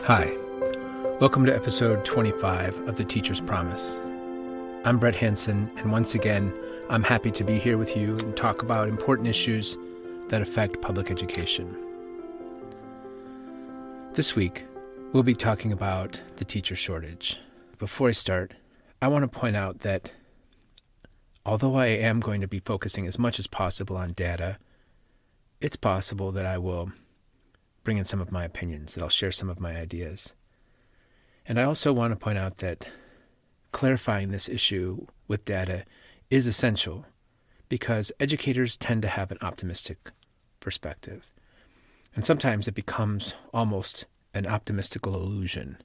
Hi, welcome to episode 25 of The Teacher's Promise. I'm Brett Hansen, and once again, I'm happy to be here with you and talk about important issues that affect public education. This week, we'll be talking about the teacher shortage. Before I start, I want to point out that although I am going to be focusing as much as possible on data, it's possible that I will bring in some of my opinions, that I'll share some of my ideas. And I also want to point out that clarifying this issue with data is essential because educators tend to have an optimistic perspective. And sometimes it becomes almost an optimistical illusion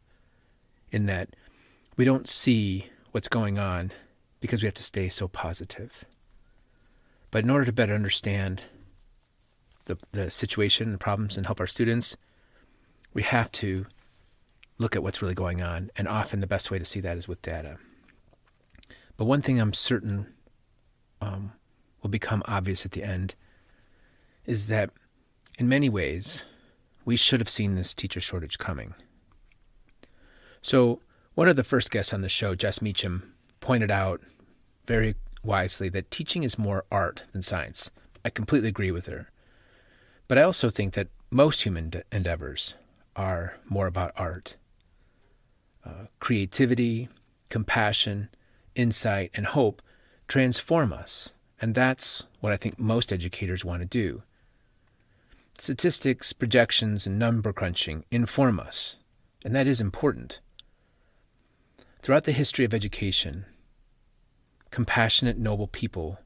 in that we don't see what's going on because we have to stay so positive. But in order to better understand the situation and problems and help our students, we have to look at what's really going on, and often the best way to see that is with data. But one thing I'm certain will become obvious at the end is that in many ways, we should have seen this teacher shortage coming. So one of the first guests on the show, Jess Meacham, pointed out very wisely that teaching is more art than science. I completely agree with her. But I also think that most human endeavors are more about art. Creativity, compassion, insight, and hope transform us. And that's what I think most educators want to do. Statistics, projections, and number crunching inform us, and that is important. Throughout the history of education, compassionate, noble people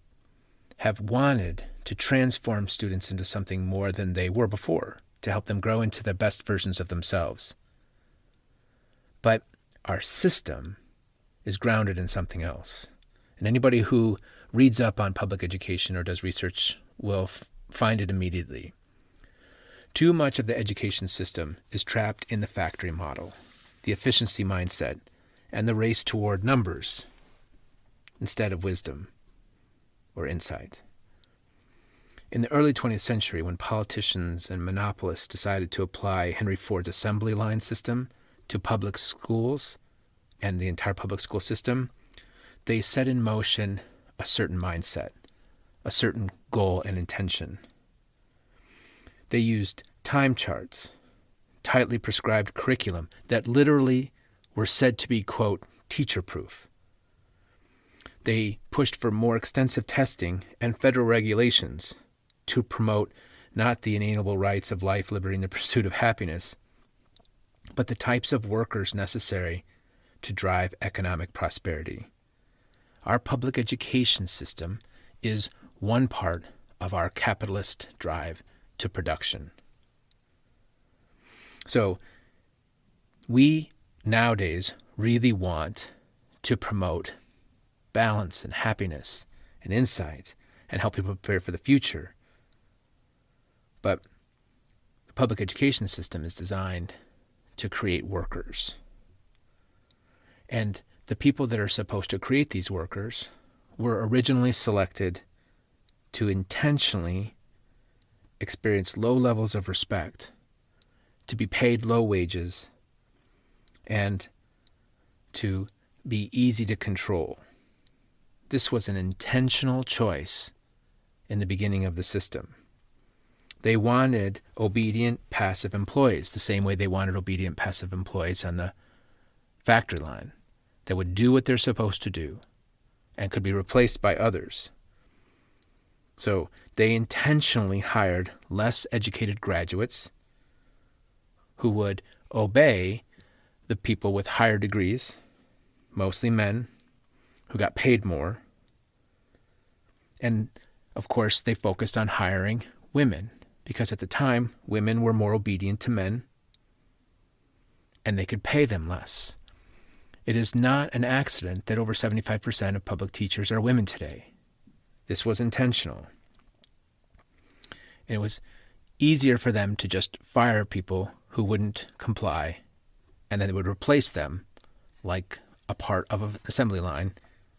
have wanted to transform students into something more than they were before, to help them grow into the best versions of themselves. But our system is grounded in something else. And anybody who reads up on public education or does research will find it immediately. Too much of the education system is trapped in the factory model, the efficiency mindset, and the race toward numbers instead of wisdom or insight. In the early 20th century, when politicians and monopolists decided to apply Henry Ford's assembly line system to public schools and the entire public school system, they set in motion a certain mindset, a certain goal and intention. They used time charts, tightly prescribed curriculum that literally were said to be, quote, teacher-proof. They pushed for more extensive testing and federal regulations to promote not the inalienable rights of life, liberty, and the pursuit of happiness, but the types of workers necessary to drive economic prosperity. Our public education system is one part of our capitalist drive to production. So we nowadays really want to promote balance and happiness and insight and help people prepare for the future. But the public education system is designed to create workers. And the people that are supposed to create these workers were originally selected to intentionally experience low levels of respect, to be paid low wages, and to be easy to control. This was an intentional choice in the beginning of the system. They wanted obedient, passive employees, the same way they wanted obedient, passive employees on the factory line that would do what they're supposed to do and could be replaced by others. So they intentionally hired less educated graduates who would obey the people with higher degrees, mostly men, who got paid more. And, of course, they focused on hiring women because at the time, women were more obedient to men and they could pay them less. It is not an accident that over 75% of public teachers are women today. This was intentional. And it was easier for them to just fire people who wouldn't comply, and then they would replace them like a part of an assembly line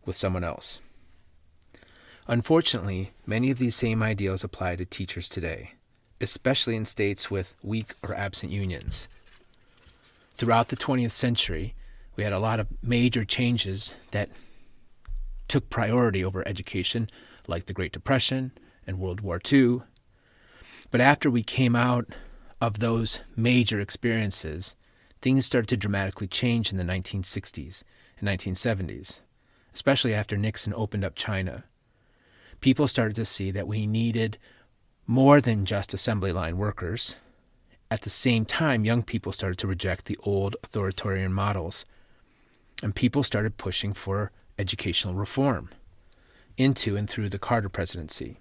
with someone else. Unfortunately, many of these same ideals apply to teachers today, especially in states with weak or absent unions. throughout the 20th century, we had a lot of major changes that took priority over education, like the Great Depression and World War II. But after we came out of those major experiences, things started to dramatically change in the 1960s and 1970s, especially after Nixon opened up China. People started to see that we needed more than just assembly line workers. At the same time, young people started to reject the old authoritarian models, and people started pushing for educational reform into and through the Carter presidency.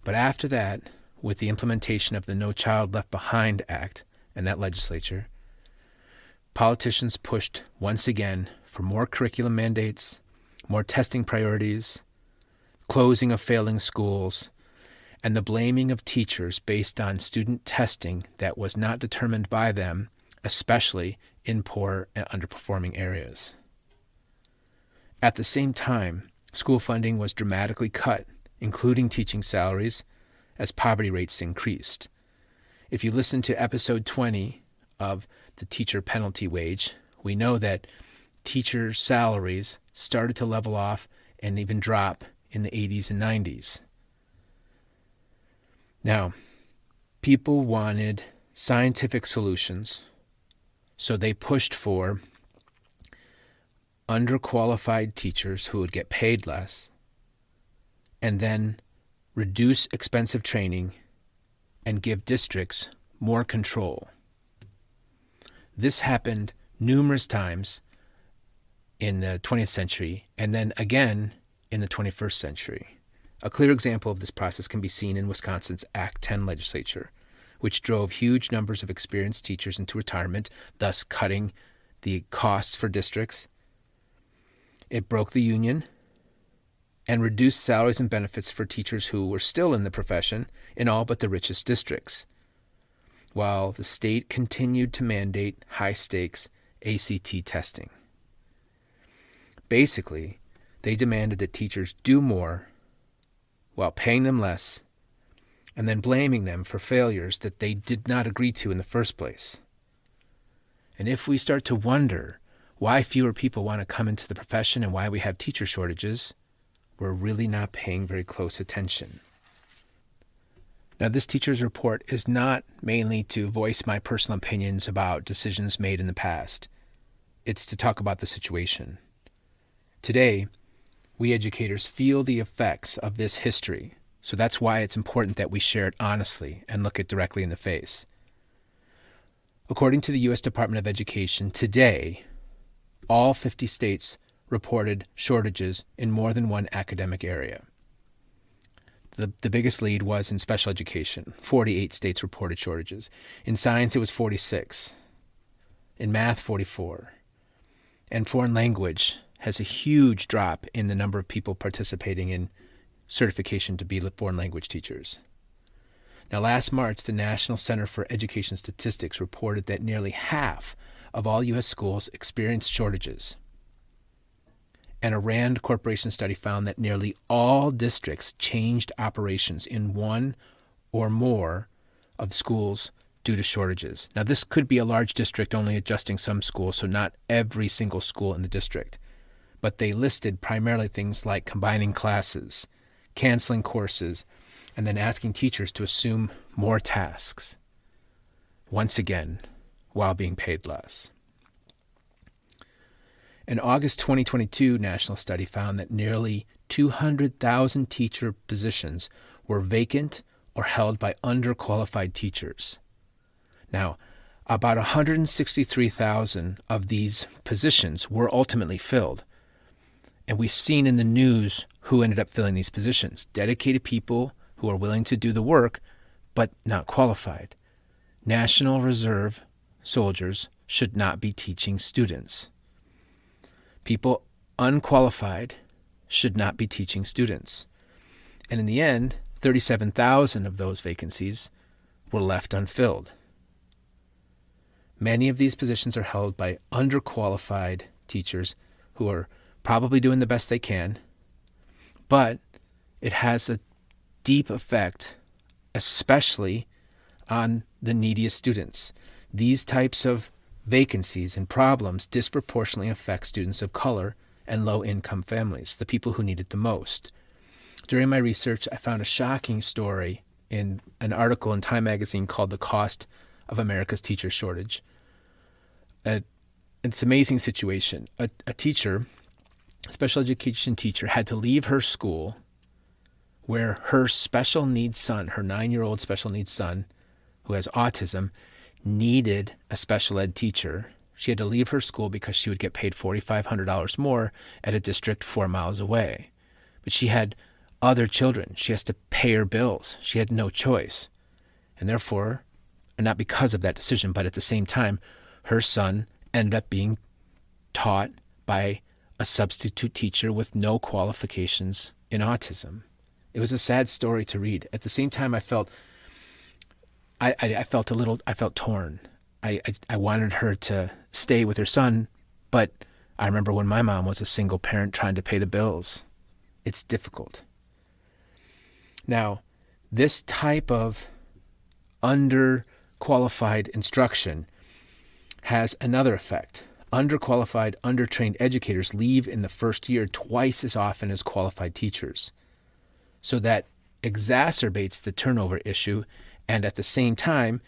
But after that, with the implementation of the No Child Left Behind Act and that legislature, politicians pushed once again for more curriculum mandates, more testing priorities, closing of failing schools, and the blaming of teachers based on student testing that was not determined by them, especially in poor and underperforming areas. At the same time, school funding was dramatically cut, including teaching salaries, as poverty rates increased. If you listen to episode 20 of the teacher penalty wage, we know that teacher salaries started to level off and even drop in the 80s and 90s. Now, people wanted scientific solutions, so they pushed for underqualified teachers who would get paid less, and then reduce expensive training and give districts more control. This happened numerous times in the 20th century and then again in the 21st century. A clear example of this process can be seen in Wisconsin's Act 10 legislature, which drove huge numbers of experienced teachers into retirement, thus cutting the costs for districts. It broke the union and reduced salaries and benefits for teachers who were still in the profession in all but the richest districts, while the state continued to mandate high-stakes ACT testing. Basically, they demanded that teachers do more while paying them less and then blaming them for failures that they did not agree to in the first place. And if we start to wonder why fewer people want to come into the profession and why we have teacher shortages, we're really not paying very close attention. Now, this teacher's report is not mainly to voice my personal opinions about decisions made in the past. It's to talk about the situation. Today, we educators feel the effects of this history, so that's why it's important that we share it honestly and look it directly in the face. According to the U.S. Department of Education, today, all 50 states reported shortages in more than one academic area. The biggest lead was in special education. 48 states reported shortages. In science, it was 46. In math, 44. And foreign language has a huge drop in the number of people participating in certification to be foreign language teachers. Now, last March, the National Center for Education Statistics reported that nearly half of all U.S. schools experienced shortages. And a RAND Corporation study found that nearly all districts changed operations in one or more of schools due to shortages. Now, this could be a large district only adjusting some schools, so not every single school in the district. But they listed primarily things like combining classes, canceling courses, and then asking teachers to assume more tasks, once again, while being paid less. An August 2022 national study found that nearly 200,000 teacher positions were vacant or held by underqualified teachers. Now, about 163,000 of these positions were ultimately filled. And we've seen in the news who ended up filling these positions. Dedicated people who are willing to do the work, but not qualified. National Reserve soldiers should not be teaching students. People unqualified should not be teaching students. And in the end, 37,000 of those vacancies were left unfilled. Many of these positions are held by underqualified teachers who are probably doing the best they can, but it has a deep effect, especially on the neediest students. These types of vacancies and problems disproportionately affect students of color and low-income families, the people who need it the most. During my research, I found a shocking story in an article in Time magazine called "The Cost of America's Teacher Shortage." It's an amazing situation. A teacher, a special education teacher, had to leave her school where her special needs son, her 9-year-old special needs son, who has autism, needed a special ed teacher. She had to leave her school because she would get paid $4,500 more at a district 4 miles away. But she had other children. She has to pay her bills. She had no choice. And therefore, and not because of that decision, but at the same time, her son ended up being taught by a substitute teacher with no qualifications in autism. It was a sad story to read. At the same time, I felt torn. I wanted her to stay with her son, but I remember when my mom was a single parent trying to pay the bills. It's difficult. Now, this type of underqualified instruction has another effect. Underqualified, undertrained educators leave in the first year twice as often as qualified teachers. So that exacerbates the turnover issue and at the same time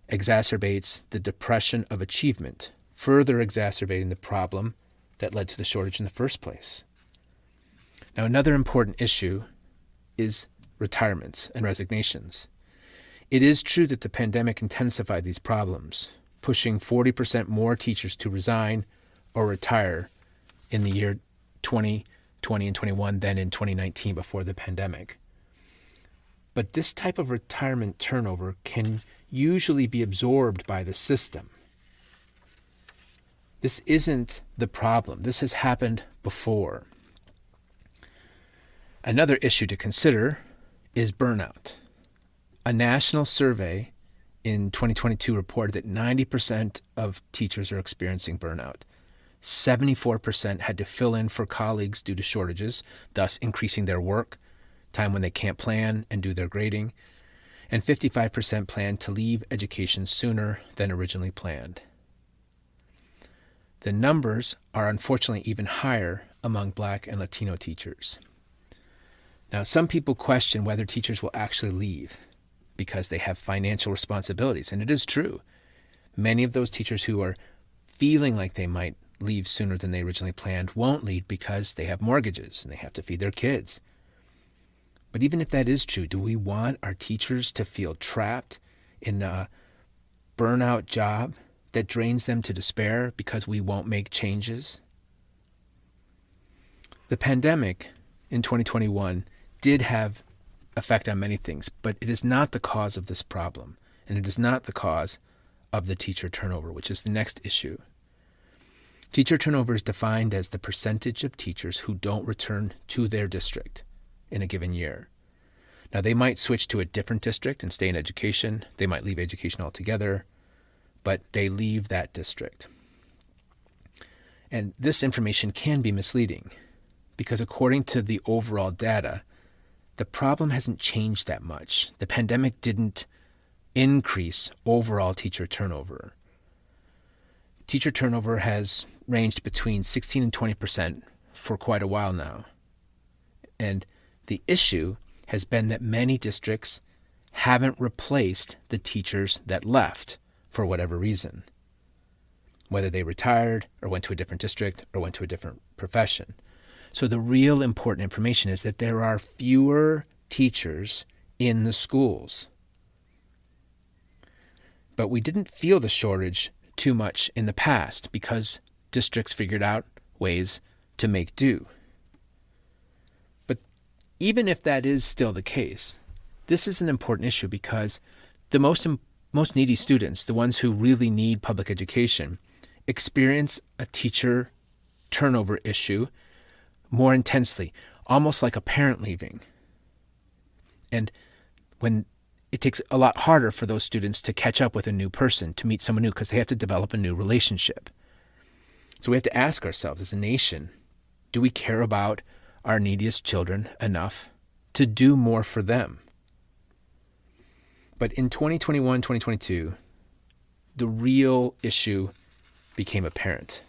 exacerbates the depression of achievement, further exacerbating the problem that led to the shortage in the first place. Now, another important issue is retirements and resignations. It is true that the pandemic intensified these problems, pushing 40% more teachers to resign or retire in the year 2020 and 21 than in 2019 before the pandemic. But this type of retirement turnover can usually be absorbed by the system. This isn't the problem. This has happened before. Another issue to consider is burnout. A national survey in 2022 reported that 90% of teachers are experiencing burnout. 74% had to fill in for colleagues due to shortages, thus increasing their work, time when they can't plan and do their grading, and 55% planned to leave education sooner than originally planned. The numbers are unfortunately even higher among Black and Latino teachers. Now, some people question whether teachers will actually leave because they have financial responsibilities, and it is true. Many of those teachers who are feeling like they might leave sooner than they originally planned won't leave because they have mortgages and they have to feed their kids. But even if that is true, do we want our teachers to feel trapped in a burnout job that drains them to despair because we won't make changes? The pandemic in 2021 did have effect on many things, but it is not the cause of this problem, and it is not the cause of the teacher turnover, which is the next issue. Teacher turnover is defined as the percentage of teachers who don't return to their district in a given year. Now, they might switch to a different district and stay in education. They might leave education altogether, but they leave that district. And this information can be misleading because according to the overall data, the problem hasn't changed that much. The pandemic didn't increase overall teacher turnover. Teacher turnover has ranged between 16 and 20% for quite a while now. And the issue has been that many districts haven't replaced the teachers that left for whatever reason, whether they retired or went to a different district or went to a different profession. So the real important information is that there are fewer teachers in the schools. But we didn't feel the shortage too much in the past because districts figured out ways to make do. But even if that is still the case, this is an important issue because the most needy students, the ones who really need public education, experience a teacher turnover issue more intensely, almost like a parent leaving. And when it takes a lot harder for those students to catch up with a new person, to meet someone new, because they have to develop a new relationship. So we have to ask ourselves as a nation, do we care about our neediest children enough to do more for them? But in 2021, 2022, the real issue became apparent.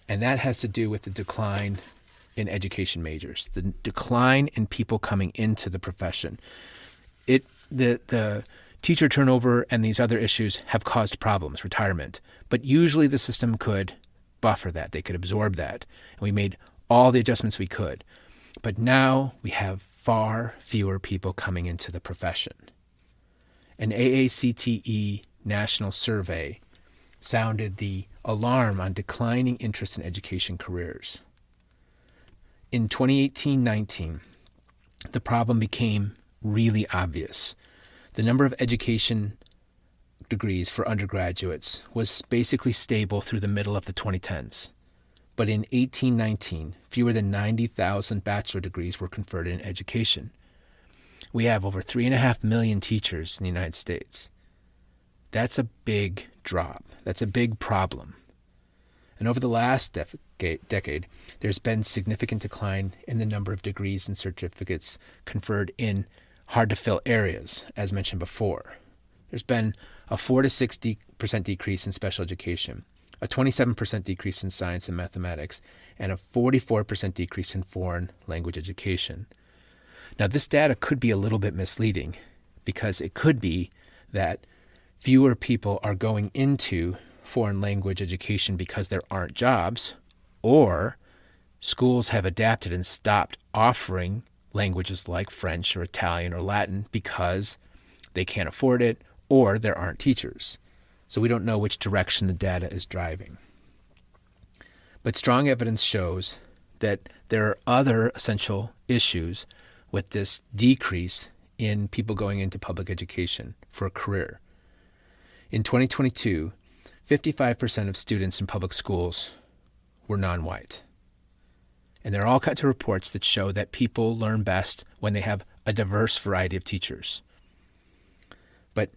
And that has to do with the decline in education majors, the decline in people coming into the profession. The teacher turnover and these other issues have caused problems, retirement. But usually the system could buffer that. They could absorb that. And we made all the adjustments we could. But now we have far fewer people coming into the profession. An AACTE national survey sounded the alarm on declining interest in education careers. In 2018-19, the problem became really obvious. The number of education degrees for undergraduates was basically stable through the middle of the 2010s. But in 18-19, fewer than 90,000 bachelor degrees were conferred in education. We have over 3.5 million teachers in the United States. That's a big drop. That's a big problem. And over the last decade, there's been significant decline in the number of degrees and certificates conferred in hard-to-fill areas, as mentioned before. There's been a 4 to 6% decrease in special education, a 27% decrease in science and mathematics, and a 44% decrease in foreign language education. Now, this data could be a little bit misleading because it could be that fewer people are going into foreign language education because there aren't jobs, or schools have adapted and stopped offering languages like French or Italian or Latin because they can't afford it or there aren't teachers. So we don't know which direction the data is driving. But strong evidence shows that there are other essential issues with this decrease in people going into public education for a career. In 2022, 55% of students in public schools were non-white. And there are all kinds of reports that show that people learn best when they have a diverse variety of teachers. But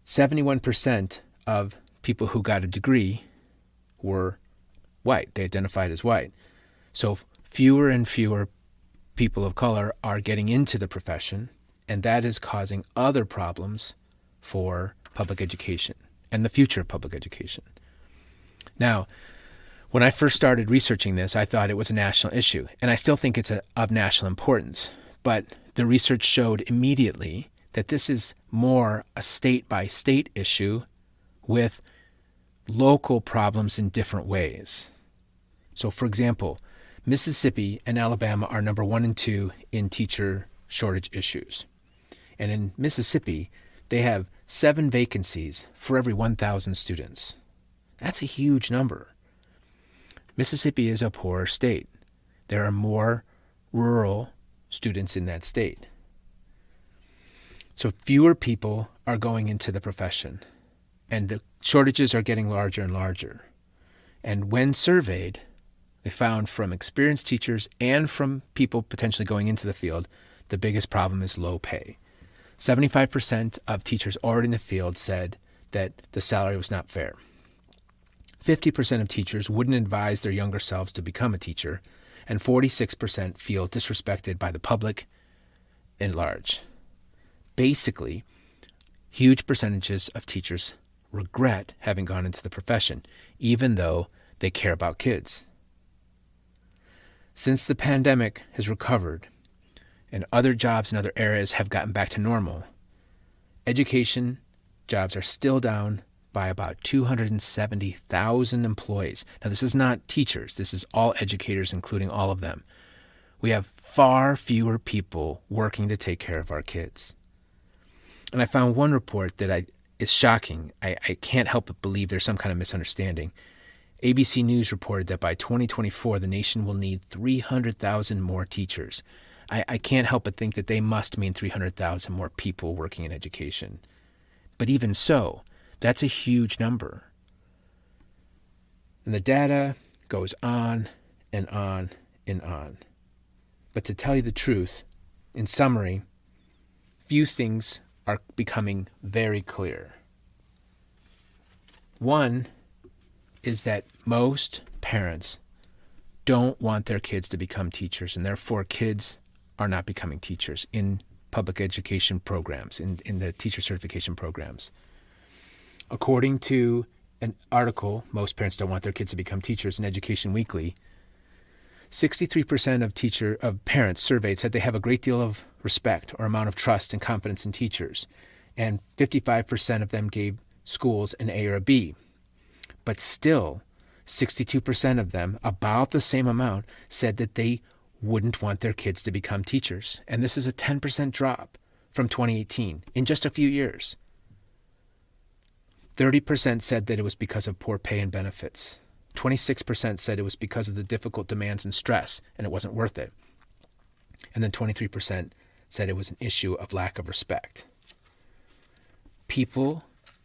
71% of people who got a degree were white. They identified as white. So fewer and fewer people of color are getting into the profession, and that is causing other problems for public education and the future of public education. Now, when I first started researching this, I thought it was a national issue, and I still think it's of national importance. But the research showed immediately that this is more a state-by-state issue with local problems in different ways. So, for example, Mississippi and Alabama are number 1 and 2 in teacher shortage issues. And in Mississippi, they have 7 vacancies for every 1,000 students. That's a huge number. Mississippi is a poorer state. There are more rural students in that state. So fewer people are going into the profession, and the shortages are getting larger and larger. And when surveyed, they found from experienced teachers and from people potentially going into the field, the biggest problem is low pay. 75% of teachers already in the field said that the salary was not fair. 50% of teachers wouldn't advise their younger selves to become a teacher, and 46% feel disrespected by the public at large. Basically, huge percentages of teachers regret having gone into the profession, even though they care about kids. Since the pandemic has recovered and other jobs in other areas have gotten back to normal, education jobs are still down by about 270,000 employees. Now, this is not teachers. This is all educators, including all of them. We have far fewer people working to take care of our kids. And I found one report that is shocking. I can't help but believe there's some kind of misunderstanding. ABC News reported that by 2024, the nation will need 300,000 more teachers. I can't help but think that they must mean 300,000 more people working in education. But even so, that's a huge number. And the data goes on and on and on. But to tell you the truth, in summary, few things are becoming very clear. One is that most parents don't want their kids to become teachers, and therefore kids are not becoming teachers in public education programs, in the teacher certification programs. According to an article, Most Parents Don't Want Their Kids to Become Teachers, in Education Weekly, 63% of parents surveyed said they have a great deal of respect or amount of trust and confidence in teachers, and 55% of them gave schools an A or a B. But still, 62% of them, about the same amount, said that they wouldn't want their kids to become teachers. And this is a 10% drop from 2018 in just a few years. 30% said that it was because of poor pay and benefits. 26% said it was because of the difficult demands and stress, and it wasn't worth it. And then 23% said it was an issue of lack of respect. People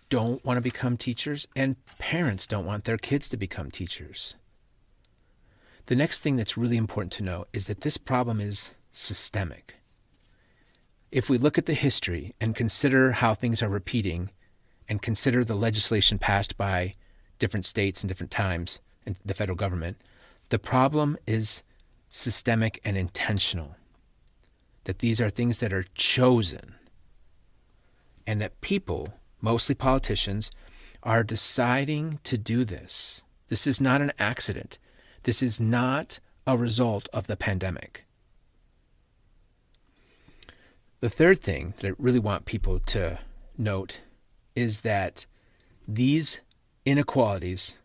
don't want to become teachers, and parents don't want their kids to become teachers. The next thing that's really important to know is that this problem is systemic. If we look at the history and consider how things are repeating, and consider the legislation passed by different states and different times and the federal government, the problem is systemic and intentional. That these are things that are chosen, and that people, mostly politicians, are deciding to do this. This is not an accident. This is not a result of the pandemic. The third thing that I really want people to note is that these inequalities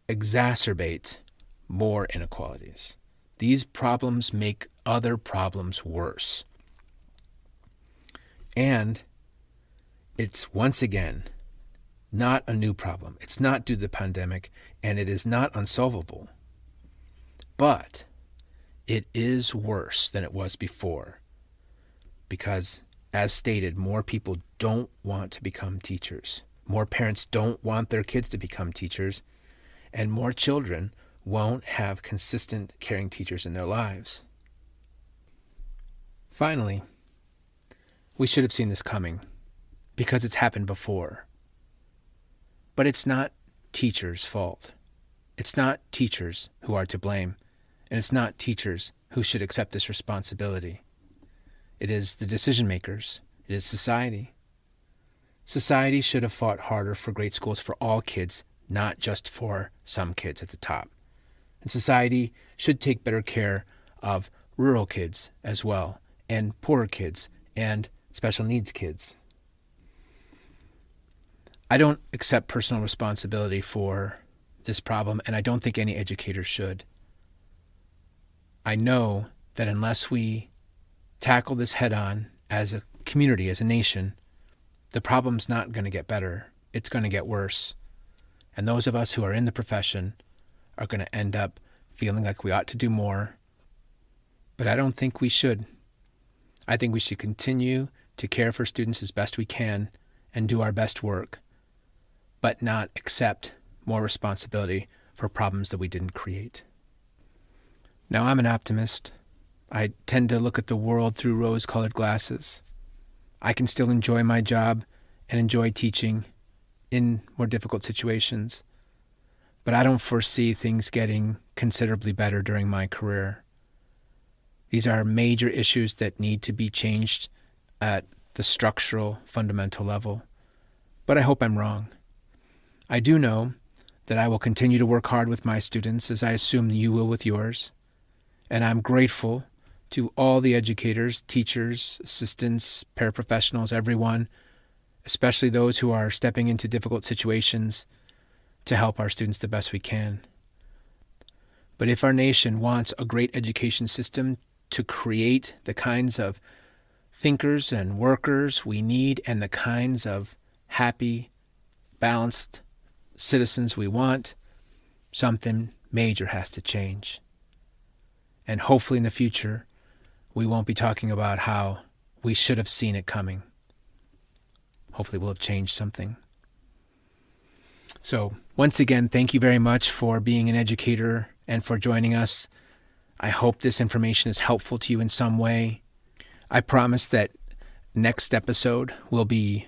exacerbate more inequalities. These problems make other problems worse. And it's, once again, not a new problem. It's not due to the pandemic, and it is not unsolvable. But it is worse than it was before because, as stated, more people don't want to become teachers. More parents don't want their kids to become teachers, and more children won't have consistent caring teachers in their lives. Finally, we should have seen this coming because it's happened before. But it's not teachers' fault. It's not teachers who are to blame, and it's not teachers who should accept this responsibility. It is the decision makers. It is society. Society should have fought harder for great schools for all kids, not just for some kids at the top. And society should take better care of rural kids as well, and poorer kids, and special needs kids. I don't accept personal responsibility for this problem, and I don't think any educator should. I know that unless we tackle this head on as a community, as a nation, the problem's not going to get better. It's going to get worse. And those of us who are in the profession are going to end up feeling like we ought to do more. But I don't think we should. I think we should continue to care for students as best we can and do our best work, but not accept more responsibility for problems that we didn't create. Now, I'm an optimist. I tend to look at the world through rose-colored glasses. I can still enjoy my job and enjoy teaching in more difficult situations, but I don't foresee things getting considerably better during my career. These are major issues that need to be changed at the structural, fundamental level, but I hope I'm wrong. I do know that I will continue to work hard with my students, as I assume you will with yours, and I'm grateful to all the educators, teachers, assistants, paraprofessionals, everyone, especially those who are stepping into difficult situations to help our students the best we can. But if our nation wants a great education system to create the kinds of thinkers and workers we need and the kinds of happy, balanced citizens we want, something major has to change. And hopefully in the future, we won't be talking about how we should have seen it coming. Hopefully we'll have changed something. So once again, thank you very much for being an educator and for joining us. I hope this information is helpful to you in some way. I promise that next episode will be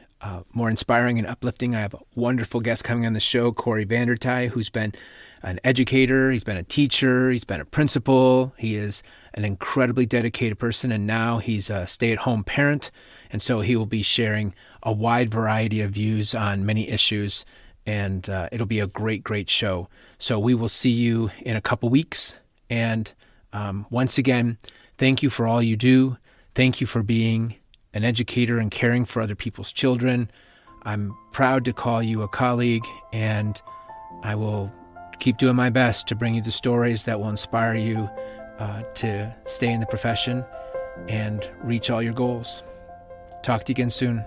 more inspiring and uplifting. I have a wonderful guest coming on the show, Corey Vandertye, who's been an educator, he's been a teacher, he's been a principal. He is an incredibly dedicated person, and now he's a stay-at-home parent. And so he will be sharing a wide variety of views on many issues and it'll be a great, great show. So we will see you in a couple weeks. And once again, thank you for all you do. Thank you for being an educator and caring for other people's children. I'm proud to call you a colleague, and I will keep doing my best to bring you the stories that will inspire you to stay in the profession and reach all your goals. Talk to you again soon.